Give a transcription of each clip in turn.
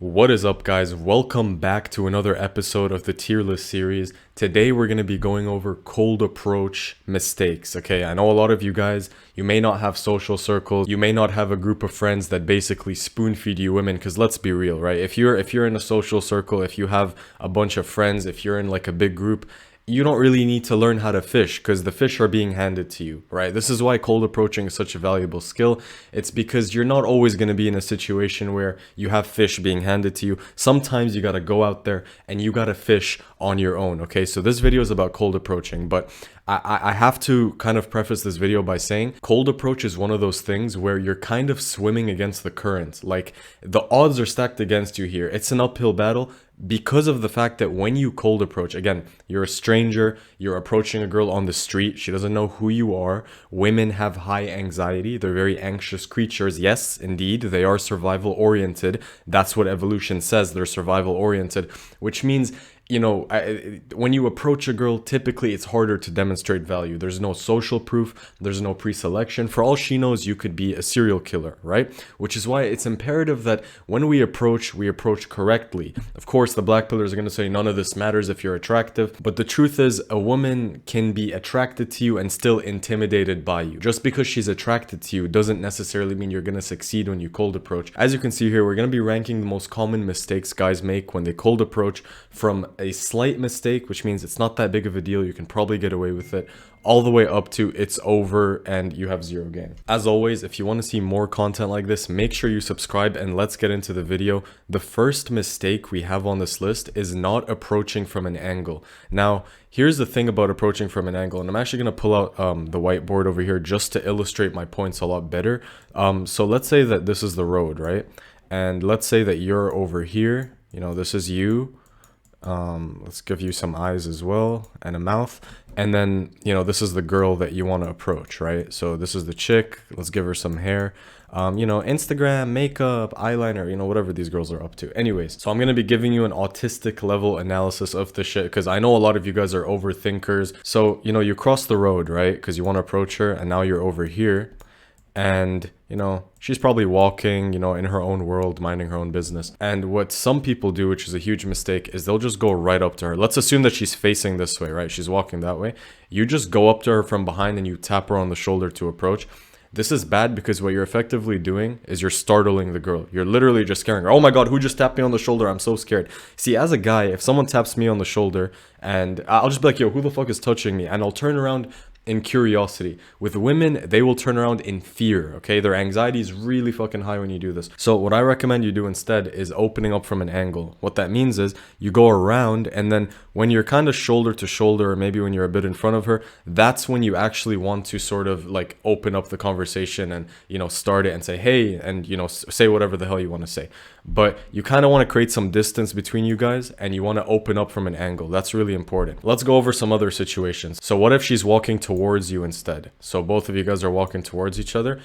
What is up, guys? Welcome back to another episode of the tier list series. Today we're going to be going over cold approach mistakes. Okay, I know a lot of you guys, you may not have social circles, you may not have a group of friends that basically spoon feed you women, because let's be real, right? If you're in a social circle, if you have a bunch of friends, if you're in like a big group, you don't really need to learn how to fish because the fish are being handed to you, right? This is why cold approaching is such a valuable skill. It's because you're not always going to be in a situation where you have fish being handed to you. Sometimes you got to go out there and you got to fish on your own, okay? So this video is about cold approaching, but I have to kind of preface this video by saying cold approach is one of those things where you're kind of swimming against the current. Like, the odds are stacked against you here. It's an uphill battle because of the fact that when you cold approach, again, you're a stranger, you're approaching a girl on the street, she doesn't know who you are. Women have high anxiety, they're very anxious creatures. Yes, indeed, they are survival oriented. That's what evolution says, they're survival oriented, which means when you approach a girl, typically it's harder to demonstrate value. There's no social proof, there's no pre-selection. For all she knows, you could be a serial killer, right? Which is why it's imperative that when we approach correctly. Of course, the black pillars are going to say none of this matters if you're attractive, but the truth is a woman can be attracted to you and still intimidated by you. Just because she's attracted to you doesn't necessarily mean you're going to succeed when you cold approach. As you can see here, we're going to be ranking the most common mistakes guys make when they cold approach, from a slight mistake, which means it's not that big of a deal, you can probably get away with it, all the way up to it's over and you have zero game. As always, if you want to see more content like this, make sure you subscribe and let's get into the video. The first mistake we have on this list is not approaching from an angle. Now, here's the thing about approaching from an angle, and I'm actually going to pull out the whiteboard over here just to illustrate my points a lot better. So let's say that this is the road, right? And let's say that you're over here, this is you. Let's give you some eyes as well and a mouth, and then this is the girl that you want to approach, right? So this is the chick, let's give her some hair, Instagram, makeup, eyeliner, whatever these girls are up to. Anyways, so I'm going to be giving you an autistic level analysis of the shit, because I know a lot of you guys are overthinkers. So you cross the road, right, because you want to approach her, and now you're over here, and she's probably walking, in her own world, minding her own business. And what some people do, which is a huge mistake, is they'll just go right up to her. Let's assume that she's facing this way, right? She's walking that way. You just go up to her from behind and you tap her on the shoulder to approach. This is bad because what you're effectively doing is you're startling the girl. You're literally just scaring her. Oh my God, who just tapped me on the shoulder? I'm so scared. See, as a guy, if someone taps me on the shoulder, and I'll just be like, yo, who the fuck is touching me? And I'll turn around in curiosity. With women, they will turn around in fear, okay? Their anxiety is really fucking high when you do this. So what I recommend you do instead is opening up from an angle. What that means is you go around, and then when you're kind of shoulder to shoulder, or maybe when you're a bit in front of her, that's when you actually want to sort of like open up the conversation and start it and say hey, and say whatever the hell you want to say. But you kind of want to create some distance between you guys, and you want to open up from an angle. That's really important. Let's go over some other situations. So what if she's walking towards you instead? So both of you guys are walking towards each other.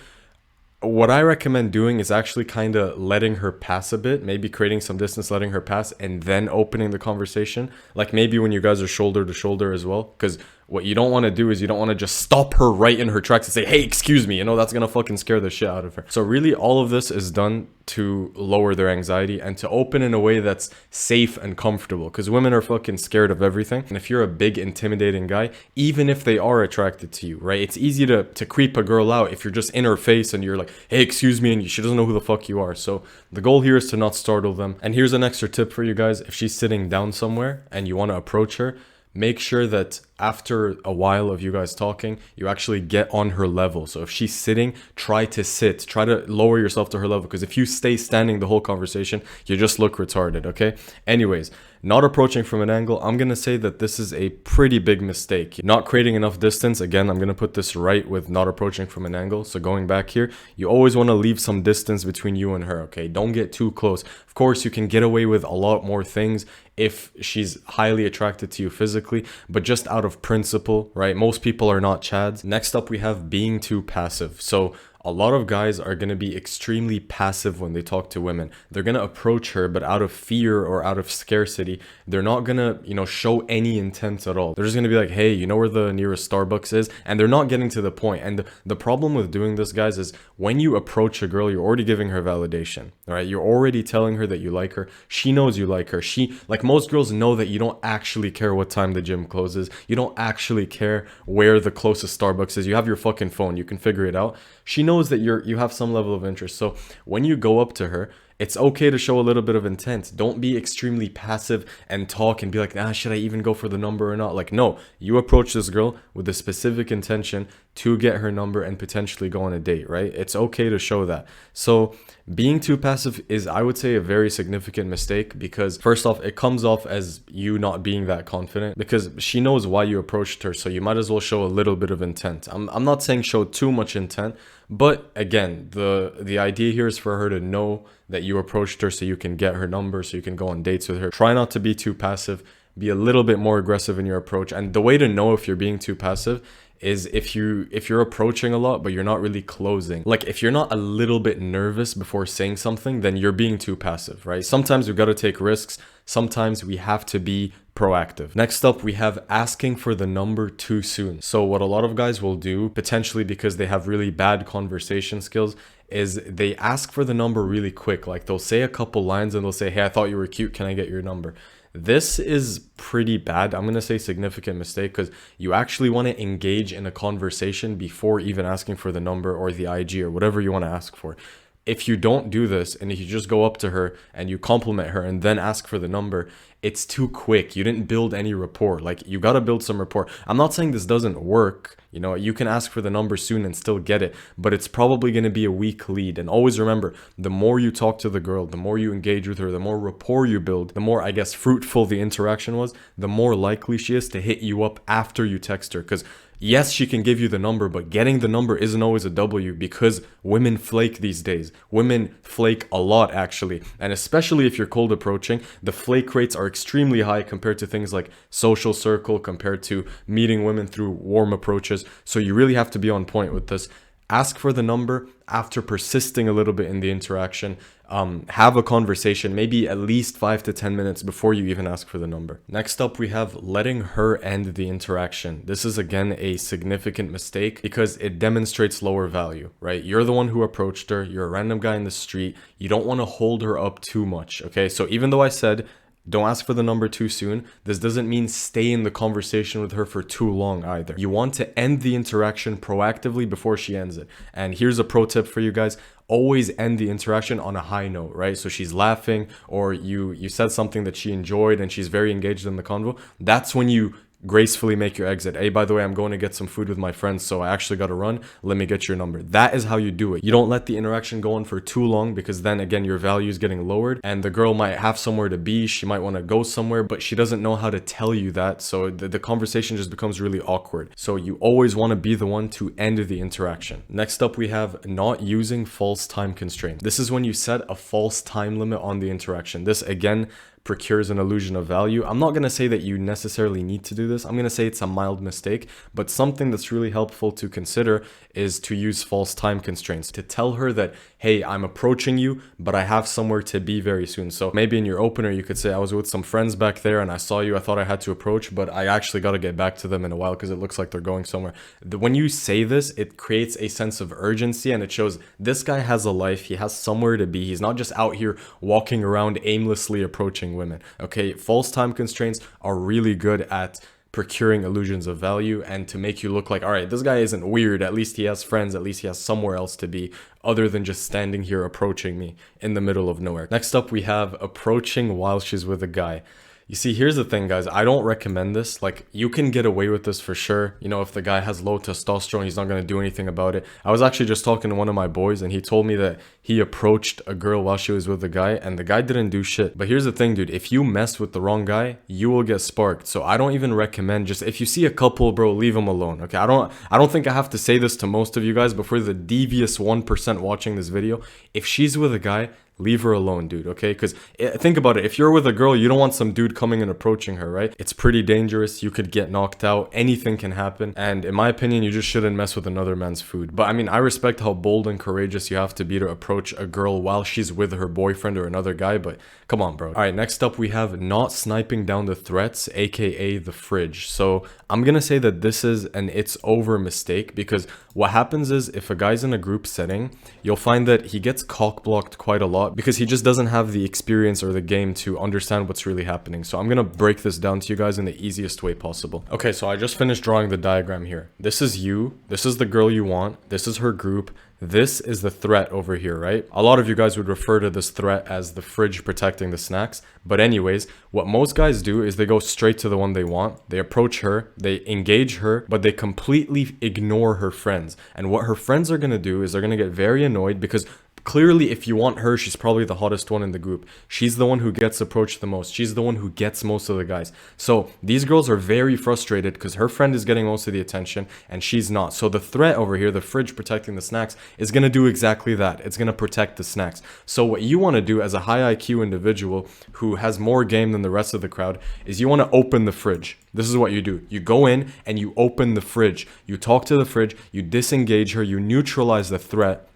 What I recommend doing is actually kind of letting her pass a bit, maybe creating some distance, letting her pass, and then opening the conversation. Like maybe when you guys are shoulder to shoulder as well, because what you don't want to do is you don't want to just stop her right in her tracks and say, hey, excuse me, that's going to fucking scare the shit out of her. So really all of this is done to lower their anxiety and to open in a way that's safe and comfortable, because women are fucking scared of everything. And if you're a big intimidating guy, even if they are attracted to you, right, it's easy to creep a girl out if you're just in her face and you're like, hey, excuse me, and she doesn't know who the fuck you are. So the goal here is to not startle them. And here's an extra tip for you guys. If she's sitting down somewhere and you want to approach her, make sure that after a while of you guys talking, you actually get on her level. So if she's sitting, try to sit, try to lower yourself to her level, because if you stay standing the whole conversation, you just look retarded, okay? Anyways, not approaching from an angle, I'm going to say that this is a pretty big mistake. Not creating enough distance, again, I'm going to put this right with not approaching from an angle. So going back here, you always want to leave some distance between you and her, okay? Don't get too close. Of course, you can get away with a lot more things if she's highly attracted to you physically, but just out of principle, right? Most people are not chads. Next up, we have being too passive. So a lot of guys are going to be extremely passive when they talk to women. They're going to approach her, but out of fear or out of scarcity, they're not going to, show any intent at all. They're just going to be like, hey, you know where the nearest Starbucks is? And they're not getting to the point. And the problem with doing this, guys, is when you approach a girl, you're already giving her validation, all right? You're already telling her that you like her. She knows you like her. Like most girls know that you don't actually care what time the gym closes. You don't actually care where the closest Starbucks is. You have your fucking phone. You can figure it out. She knows that you have some level of interest. So when you go up to her, it's okay to show a little bit of intent. Don't be extremely passive and talk and be like, should I even go for the number or not? Like, no, you approach this girl with a specific intention to get her number and potentially go on a date, right? It's okay to show that. So being too passive is, I would say, a very significant mistake, because first off, it comes off as you not being that confident, because she knows why you approached her. So you might as well show a little bit of intent. I'm not saying show too much intent, but again, the idea here is for her to know that you approached her so you can get her number, so you can go on dates with her. Try not to be too passive. Be a little bit more aggressive in your approach. And the way to know if you're being too passive is if you're approaching a lot but you're not really closing. Like if you're not a little bit nervous before saying something, then you're being too passive, right? Sometimes we've got to take risks. Sometimes we have to be proactive. Next up, we have asking for the number too soon. So what a lot of guys will do, potentially because they have really bad conversation skills, is they ask for the number really quick. Like they'll say a couple lines and they'll say, hey, I thought you were cute. Can I get your number? This is pretty bad. I'm going to say significant mistake, because you actually want to engage in a conversation before even asking for the number or the IG or whatever you want to ask for. If you don't do this and if you just go up to her and you compliment her and then ask for the number, it's too quick. You didn't build any rapport. Like, you got to build some rapport. I'm not saying this doesn't work. You can ask for the number soon and still get it, but it's probably going to be a weak lead. And always remember, the more you talk to the girl, the more you engage with her, the more rapport you build, the more, I guess, fruitful the interaction was, the more likely she is to hit you up after you text her. Because yes, she can give you the number, but getting the number isn't always a W, because women flake these days. Women flake a lot, actually. And especially if you're cold approaching, the flake rates are extremely high compared to things like social circle, compared to meeting women through warm approaches. So you really have to be on point with this. Ask for the number after persisting a little bit in the interaction. Have a conversation, maybe at least 5 to 10 minutes before you even ask for the number. Next up, we have letting her end the interaction. This is, again, a significant mistake because it demonstrates lower value, right? You're the one who approached her. You're a random guy in the street. You don't want to hold her up too much, okay? So even though I said don't ask for the number too soon, this doesn't mean stay in the conversation with her for too long either. You want to end the interaction proactively before she ends it. And here's a pro tip for you guys. Always end the interaction on a high note, right? So she's laughing, or you said something that she enjoyed and she's very engaged in the convo. That's when you gracefully make your exit. Hey, by the way, I'm going to get some food with my friends, so I actually got to run. Let me get your number. That is how you do it. You don't let the interaction go on for too long, because then again, your value is getting lowered and the girl might have somewhere to be. She might want to go somewhere, but she doesn't know how to tell you that. So the conversation just becomes really awkward. So you always want to be the one to end the interaction. Next up, we have not using false time constraints. This is when you set a false time limit on the interaction. This, again, procures an illusion of value. I'm not going to say that you necessarily need to do this. I'm going to say it's a mild mistake, but something that's really helpful to consider is to use false time constraints to tell her that, hey, I'm approaching you, but I have somewhere to be very soon. So maybe in your opener, you could say, I was with some friends back there and I saw you. I thought I had to approach, but I actually got to get back to them in a while because it looks like they're going somewhere. When you say this, it creates a sense of urgency and it shows this guy has a life. He has somewhere to be. He's not just out here walking around aimlessly approaching women. Okay, false time constraints are really good at procuring illusions of value and to make you look like, all right, this guy isn't weird. At least he has friends. At least he has somewhere else to be other than just standing here approaching me in the middle of nowhere. Next up, we have approaching while she's with a guy. You see, here's the thing, guys. I don't recommend this. Like, you can get away with this for sure. If the guy has low testosterone, he's not going to do anything about it. I was actually just talking to one of my boys, and he told me that he approached a girl while she was with a guy, and the guy didn't do shit. But here's the thing, dude. If you mess with the wrong guy, you will get sparked. So I don't even recommend, just if you see a couple, bro, leave them alone. Okay, I don't think I have to say this to most of you guys, but for the devious 1% watching this video, if she's with a guy, leave her alone, dude, okay? Because think about it. If you're with a girl, you don't want some dude coming and approaching her, right? It's pretty dangerous. You could get knocked out. Anything can happen. And in my opinion, you just shouldn't mess with another man's food. But I mean, I respect how bold and courageous you have to be to approach a girl while she's with her boyfriend or another guy, but come on, bro. All right, next up, we have not sniping down the threats, aka the fridge. So I'm gonna say that this is an it's over mistake, because what happens is if a guy's in a group setting, you'll find that he gets cock blocked quite a lot because he just doesn't have the experience or the game to understand what's really happening. So I'm gonna break this down to you guys in the easiest way possible. Okay, so I just finished drawing the diagram here. This is you, this is the girl you want, this is her group, this is the threat over here, right? A lot of you guys would refer to this threat as the fridge protecting the snacks. But anyways, what most guys do is they go straight to the one they want. They approach her, they engage her, but they completely ignore her friends. And what her friends are going to do is they're going to get very annoyed because clearly, if you want her, she's probably the hottest one in the group. She's the one who gets approached the most. She's the one who gets most of the guys. So these girls are very frustrated because her friend is getting most of the attention and she's not. So the threat over here, the fridge protecting the snacks, is going to do exactly that. It's going to protect the snacks. So what you want to do as a high IQ individual who has more game than the rest of the crowd is you want to open the fridge. This is what you do. You go in and you open the fridge. You talk to the fridge. You disengage her. You neutralize the threat,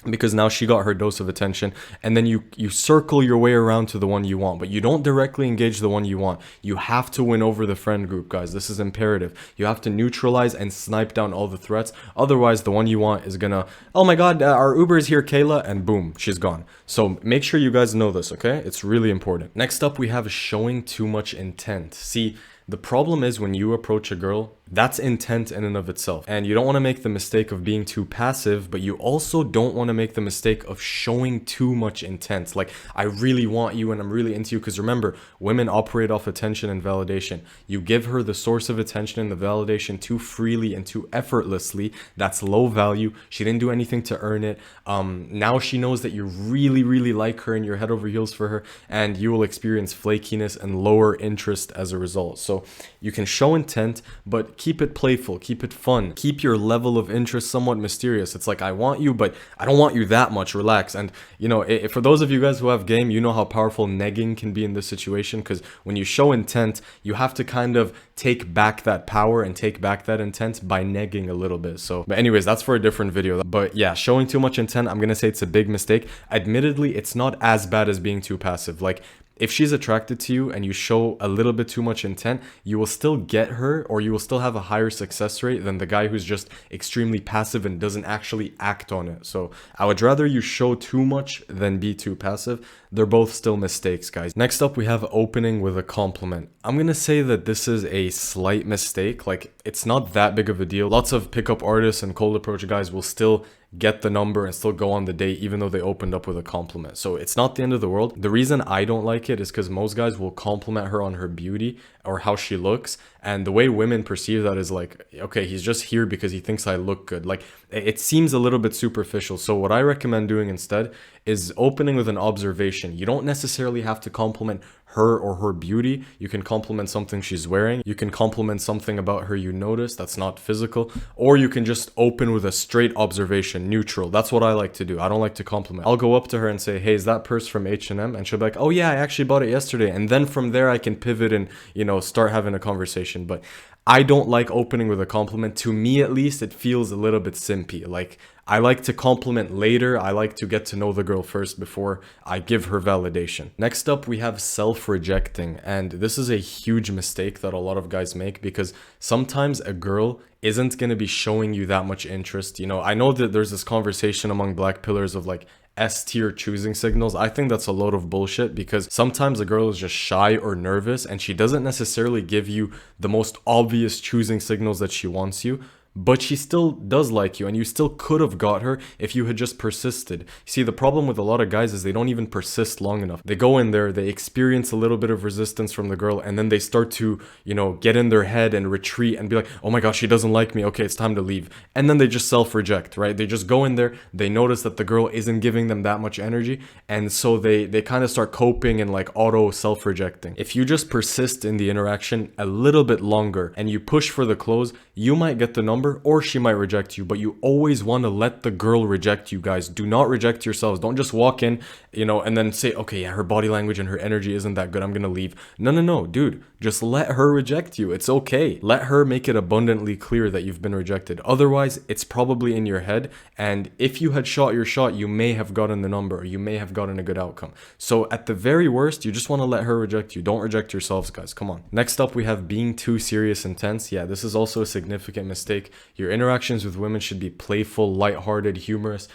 because now she got her dose of attention, and then you circle your way around to the one you want, but you don't directly engage the one you want. You have to win over the friend group, guys. This is imperative. You have to neutralize and snipe down all the threats. Otherwise, the one you want is gonna, oh my god, our Uber is here, Kayla, and boom, she's gone. So make sure you guys know this, okay? It's really important. Next up, we have showing too much intent. See, the problem is when you approach a girl, that's intent in and of itself. And you don't want to make the mistake of being too passive, but you also don't want to make the mistake of showing too much intent. Like, I really want you and I'm really into you. Because remember, women operate off attention and validation. You give her the source of attention and the validation too freely and too effortlessly. That's low value. She didn't do anything to earn it. Now she knows that you really, really like her and you're head over heels for her. And you will experience flakiness and lower interest as a result. So you can show intent, but keep it playful, keep it fun, keep your level of interest somewhat mysterious. It's like, I want you, but I don't want you that much. Relax. And you know, for those of you guys who have game, you know how powerful negging can be in this situation, because when you show intent, you have to kind of take back that power and take back that intent by negging a little bit. So, but anyways, that's for a different video. But yeah, showing too much intent, I'm gonna say it's a big mistake. Admittedly, it's not as bad as being too passive. Like, if she's attracted to you and you show a little bit too much intent, you will still get her, or you will still have a higher success rate than the guy who's just extremely passive and doesn't actually act on it. So I would rather you show too much than be too passive. They're both still mistakes, guys. Next up, we have opening with a compliment. I'm gonna say that this is a slight mistake. Like, it's not that big of a deal. Lots of pickup artists and cold approach guys will still get the number and still go on the date even though they opened up with a compliment. So it's not the end of the world. The reason I don't like it is because most guys will compliment her on her beauty or how she looks, and the way women perceive that is like, okay, he's just here because he thinks I look good. Like, it seems a little bit superficial. So what I recommend doing instead is opening with an observation. You don't necessarily have to compliment her or her beauty. You can compliment something she's wearing. You can compliment something about her you notice that's not physical, or you can just open with a straight observation, neutral. That's what I like to do. I don't like to compliment. I'll go up to her and say, hey, is that purse from H&M? And she'll be like, oh yeah, I actually bought it yesterday. And then from there I can pivot and, you know, start having a conversation. But I don't like opening with a compliment. To me, at least, it feels a little bit simpy. Like, I like to compliment later. I like to get to know the girl first before I give her validation. Next up, we have self-rejecting. And this is a huge mistake that a lot of guys make, because sometimes a girl isn't going to be showing you that much interest. You know, I know that there's this conversation among black pillars of like S-tier choosing signals. I think that's a load of bullshit, because sometimes a girl is just shy or nervous and she doesn't necessarily give you the most obvious choosing signals that she wants you, but she still does like you, and you still could have got her if you had just persisted. See, the problem with a lot of guys is they don't even persist long enough. They go in there, they experience a little bit of resistance from the girl, and then they start to, you know, get in their head and retreat and be like, oh my gosh, she doesn't like me, okay, it's time to leave. And then they just self-reject, right? They just go in there, they notice that the girl isn't giving them that much energy, and so they kind of start coping and like auto self-rejecting. If you just persist in the interaction a little bit longer and you push for the close, you might get the number, number, or she might reject you. But you always want to let the girl reject you, guys. Do not reject yourselves. Don't just walk in, and then say, okay, yeah, her body language and her energy isn't that good, I'm gonna leave. No, dude. Just let her reject you. It's okay. Let her make it abundantly clear that you've been rejected. Otherwise, it's probably in your head. And if you had shot your shot, you may have gotten the number, or you may have gotten a good outcome. So at the very worst, you just want to let her reject you. Don't reject yourselves, guys. Come on. Next up, we have being too serious and tense. Yeah, this is also a significant mistake. Your interactions with women should be playful, lighthearted, humorous,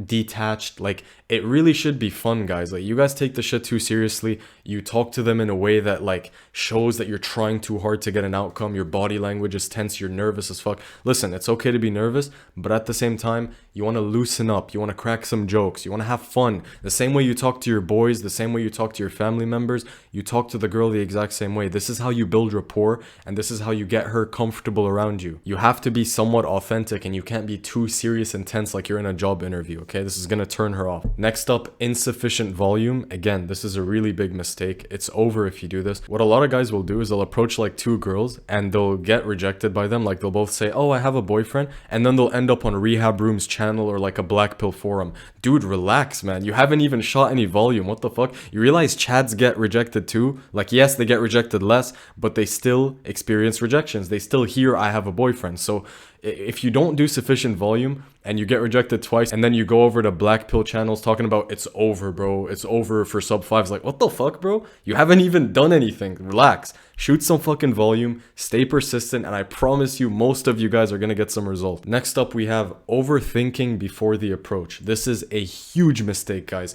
detached. Like, it really should be fun, guys. Like, you guys take the shit too seriously. You talk to them in a way that like shows that you're trying too hard to get an outcome. Your body language is tense, you're nervous as fuck. Listen, it's okay to be nervous, but at the same time, you want to loosen up, you want to crack some jokes, you want to have fun. The same way you talk to your boys, the same way you talk to your family members, you talk to the girl the exact same way. This is how you build rapport, and this is how you get her comfortable around you. You have to be somewhat authentic, and you can't be too serious and tense like you're in a job interview, okay? This is gonna turn her off. Next up, insufficient volume. Again, this is a really big mistake. It's over if you do this. What a lot of guys will do is they'll approach like two girls and they'll get rejected by them. Like, they'll both say, oh, I have a boyfriend, and then they'll end up on Rehab Room's channel or like a Black Pill forum. Dude, relax, man. You haven't even shot any volume. What the fuck? You realize Chads get rejected too? Like, yes, they get rejected less, but they still experience rejections. They still hear I have a boyfriend. So if you don't do sufficient volume and you get rejected twice, and then you go over to Black Pill channels talking about it's over, bro, it's over for sub 5s, like, what the fuck, bro? You haven't even done anything. Relax. Shoot some fucking volume, stay persistent, and I promise you most of you guys are gonna get some results. Next up, we have overthinking before the approach. This is a huge mistake, guys.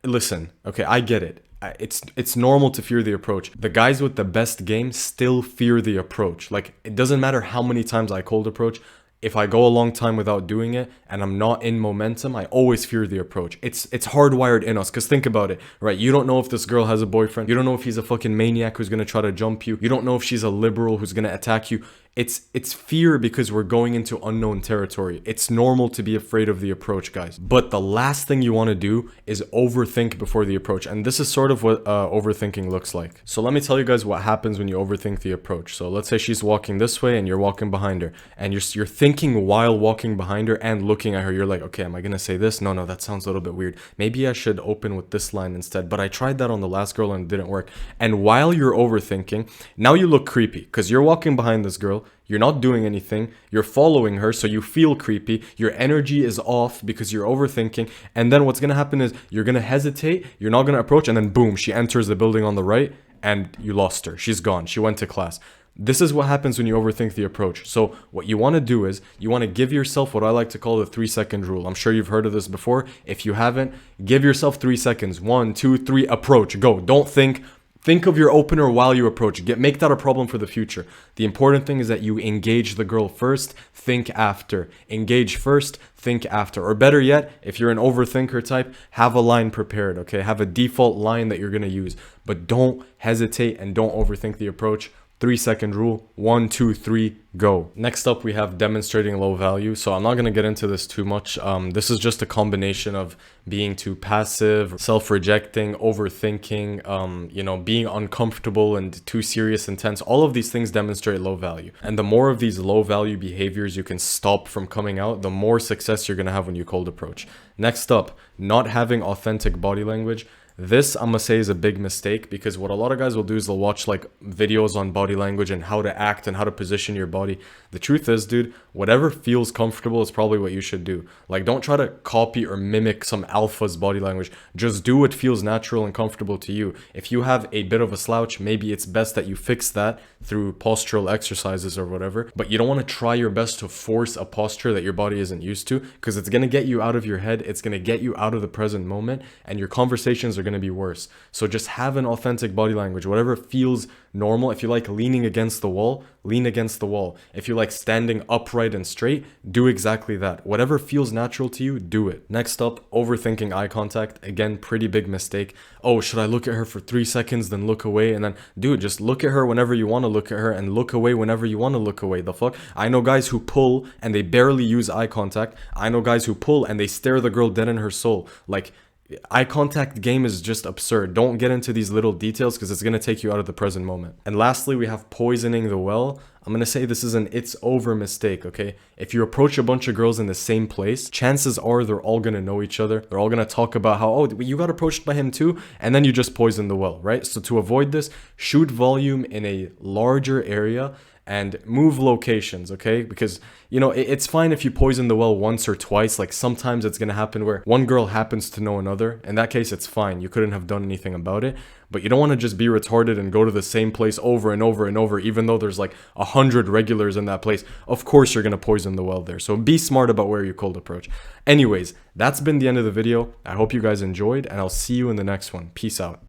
Listen, okay, I get it. It's normal to fear the approach. The guys with the best game still fear the approach. Like, it doesn't matter how many times I cold approach. If I go a long time without doing it and I'm not in momentum, I always fear the approach. It's hardwired in us, because think about it, right? You don't know if this girl has a boyfriend. You don't know if he's a fucking maniac who's gonna try to jump you. You don't know if she's a liberal who's gonna attack you. It's fear because we're going into unknown territory. It's normal to be afraid of the approach, guys. But the last thing you want to do is overthink before the approach. And this is sort of what overthinking looks like. So let me tell you guys what happens when you overthink the approach. So let's say she's walking this way and you're walking behind her, and you're thinking while walking behind her and looking at her. You're like, okay, am I gonna say this? No, that sounds a little bit weird. Maybe I should open with this line instead. But I tried that on the last girl and it didn't work. And while you're overthinking, now you look creepy because you're walking behind this girl. You're not doing anything. You're following her, so you feel creepy. Your energy is off because you're overthinking. And then what's going to happen is you're going to hesitate. You're not going to approach. And then boom, she enters the building on the right and you lost her. She's gone. She went to class. This is what happens when you overthink the approach. So what you want to do is you want to give yourself what I like to call the 3-second rule. I'm sure you've heard of this before. If you haven't, give yourself 3 seconds. 1, 2, 3, approach. Go. Don't think. Think of your opener while you approach. Make that a problem for the future. The important thing is that you engage the girl first, think after. Engage first, think after. Or better yet, if you're an overthinker type, have a line prepared, okay? Have a default line that you're going to use. But don't hesitate and don't overthink the approach. 3-second rule. 1, 2, 3, go. Next up, we have demonstrating low value. So I'm not going to get into this too much. This is just a combination of being too passive, self-rejecting, overthinking, being uncomfortable and too serious and tense. All of these things demonstrate low value. And the more of these low value behaviors you can stop from coming out, the more success you're going to have when you cold approach. Next up, not having authentic body language. This, I'm gonna say, is a big mistake, because what a lot of guys will do is they'll watch like videos on body language and how to act and how to position your body. The truth is, dude, whatever feels comfortable is probably what you should do. Like, don't try to copy or mimic some alpha's body language. Just do what feels natural and comfortable to you. If you have a bit of a slouch, maybe it's best that you fix that through postural exercises or whatever. But you don't want to try your best to force a posture that your body isn't used to, because it's gonna get you out of your head. It's gonna get you out of the present moment, and your conversations are going to be worse. So just have an authentic body language. Whatever feels normal. If you like leaning against the wall, lean against the wall. If you like standing upright and straight, do exactly that. Whatever feels natural to you, do it. Next up, overthinking eye contact. Again, pretty big mistake. Oh, should I look at her for 3 seconds, then look away? And then, dude, just look at her whenever you want to look at her and look away whenever you want to look away. The fuck? I know guys who pull and they barely use eye contact. I know guys who pull and they stare the girl dead in her soul. Like, eye contact game is just absurd. Don't get into these little details because it's going to take you out of the present moment. And lastly, we have poisoning the well. I'm going to say this is an it's over mistake, okay? If you approach a bunch of girls in the same place, chances are they're all going to know each other. They're all going to talk about how, oh, you got approached by him too, and then you just poison the well, right? So to avoid this, shoot volume in a larger area and move locations, okay? Because, you know, it's fine if you poison the well once or twice. Like, sometimes it's gonna happen where one girl happens to know another. In that case, it's fine. You couldn't have done anything about it. But you don't want to just be retarded and go to the same place over and over and over, even though there's like 100 regulars in that place. Of course, you're gonna poison the well there. So be smart about where you cold approach. Anyways, that's been the end of the video. I hope you guys enjoyed, and I'll see you in the next one. Peace out.